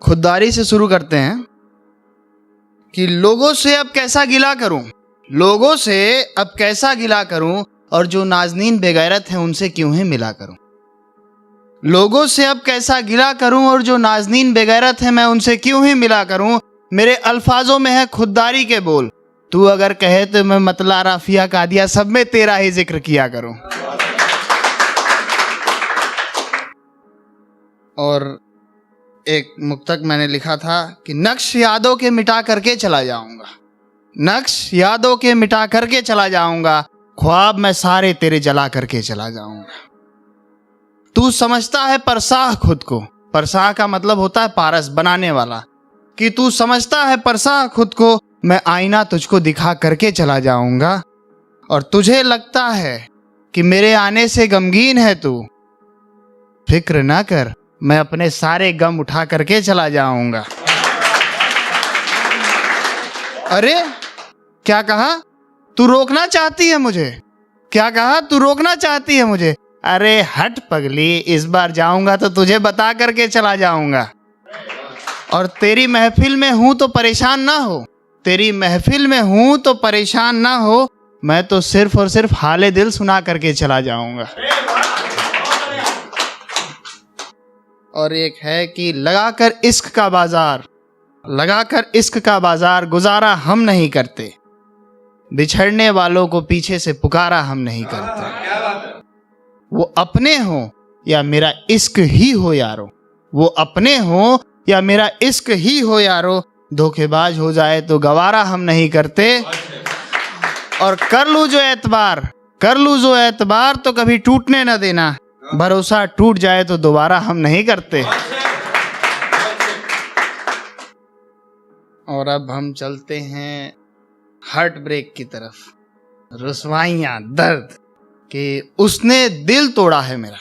खुददारी से शुरू करते हैं कि लोगों से अब कैसा गिला करूं, लोगों से अब कैसा गिला करूं, और जो नाज़नीन बेगैरत हैं उनसे क्यों ही मिला करूं। लोगों से अब कैसा गिला करूं, और जो नाज़नीन बेगैरत हैं मैं उनसे क्यों ही मिला करूं। मेरे अल्फाजों में है खुददारी के बोल, तू अगर कहे तो मैं मतला राफिया कादिया सब में तेरा ही जिक्र किया करूं। और एक मुक्तक मैंने लिखा था कि नक्श यादों के मिटा करके चला जाऊंगा, नक्श यादों के मिटा करके चला जाऊंगा, ख्वाब मैं सारे तेरे जला करके चला जाऊंगा। तू समझता है परसाह खुद को, परसाह का मतलब होता है पारस, बनाने वाला, कि तू समझता है परसाह खुद को, मैं आईना तुझको दिखा करके चला जाऊंगा। और तुझे लगता है कि मेरे आने से गमगीन है तू, फिक्र ना कर मैं अपने सारे गम उठा करके चला जाऊंगा। अरे क्या कहा, तू रोकना चाहती है मुझे, क्या कहा तू रोकना चाहती है मुझे। अरे हट पगली, इस बार जाऊंगा तो तुझे बता करके चला जाऊंगा। और तेरी महफिल में हूं तो परेशान ना हो, तेरी महफिल में हूं तो परेशान ना हो, मैं तो सिर्फ और सिर्फ हाले दिल सुना करके चला जाऊंगा। और एक है कि लगाकर इश्क का बाजार, लगाकर इश्क का बाजार गुजारा हम नहीं करते, बिछड़ने वालों को पीछे से पुकारा हम नहीं करते। वो अपने हो या मेरा इश्क ही हो यारो, वो अपने हो या मेरा इश्क ही हो यारो, धोखेबाज हो जाए तो गवारा हम नहीं करते। और कर लूं जो एतबार, कर लूं जो एतबार तो कभी टूटने न देना, भरोसा टूट जाए तो दोबारा हम नहीं करते। और अब हम चलते हैं हार्ट ब्रेक की तरफ, रुसवाइयां, दर्द, कि उसने दिल तोड़ा है मेरा,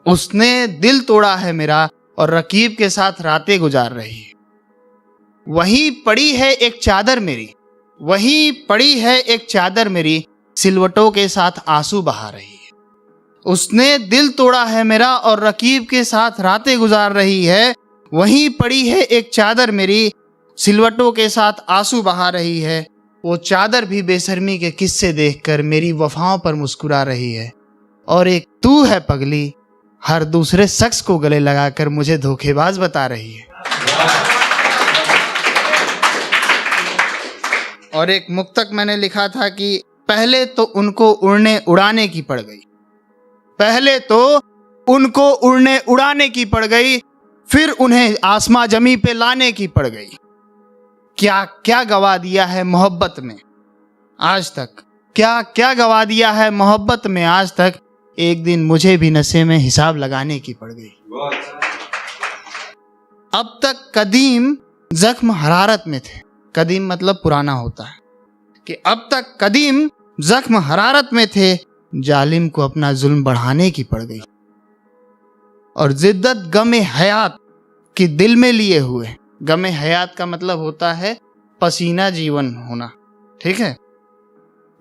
उसने दिल तोड़ा है मेरा, और रकीब के साथ रातें गुजार रही है। वहीं पड़ी है एक चादर मेरी, वहीं पड़ी है एक चादर मेरी, सिलवटों के साथ आंसू बहा रही है। उसने दिल तोड़ा है मेरा और रकीब के साथ रातें गुजार रही है। वहीं पड़ी है एक चादर मेरी, सिलवटों के साथ आंसू बहा रही है। वो चादर भी बेशर्मी के किस्से देखकर मेरी वफाओं पर मुस्कुरा रही है। और एक तू है पगली, हर दूसरे शख्स को गले लगाकर मुझे धोखेबाज बता रही है। और एक मुक्तक मैंने लिखा था कि पहले तो उनको उड़ने उड़ाने की पड़ गई, पहले तो उनको उड़ने उड़ाने की पड़ गई, फिर उन्हें आसमां जमी पे लाने की पड़ गई। क्या क्या गवा दिया है मोहब्बत में आज तक, क्या क्या गवा दिया है मोहब्बत में आज तक, एक दिन मुझे भी नशे में हिसाब लगाने की पड़ गई। अब तक कदीम जख्म हरारत में थे, कदीम मतलब पुराना होता है, कि अब तक कदीम जख्म हरारत में थे, जालिम को अपना जुल्म बढ़ाने की पड़ गई। और जिद्दत गमे हयात की दिल में लिए हुए, गमे हयात का मतलब होता है पसीना जीवन होना, ठीक है।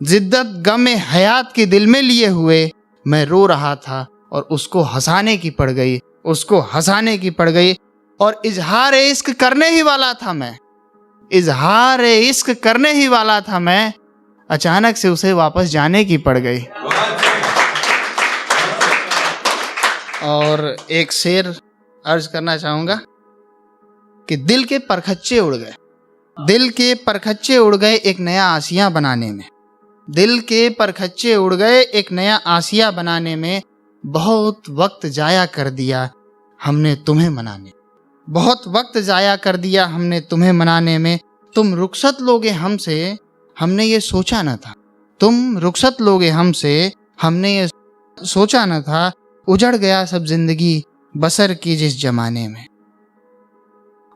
जिद्दत गमे हयात की दिल में लिए हुए मैं रो रहा था और उसको हंसाने की पड़ गई, उसको हंसाने की पड़ गई। और इजहार इश्क करने ही वाला था मैं, इजहार इश्क करने ही वाला था मैं, अचानक से उसे वापस जाने की पड़ गई। और एक शेर अर्ज करना चाहूंगा कि दिल के परखच्चे उड़ गए, दिल के परखच्चे उड़ गए एक नया आसिया बनाने में, दिल के परखच्चे उड़ गए एक नया आसिया बनाने में। बहुत वक्त जाया कर दिया हमने तुम्हें मनाने, बहुत वक्त जाया कर दिया हमने तुम्हें मनाने में। तुम रुखसत लोगे हमसे हमने ये सोचा न था, तुम रुखसत लोगे हमसे हमने ये सोचा न था, उजड़ गया सब जिंदगी बसर की जिस जमाने में।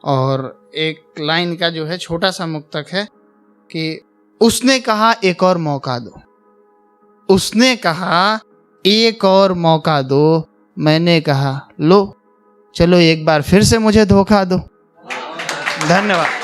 और एक लाइन का जो है छोटा सा मुक्तक है कि उसने कहा एक और मौका दो, उसने कहा एक और मौका दो, मैंने कहा लो चलो एक बार फिर से मुझे धोखा दो। धन्यवाद।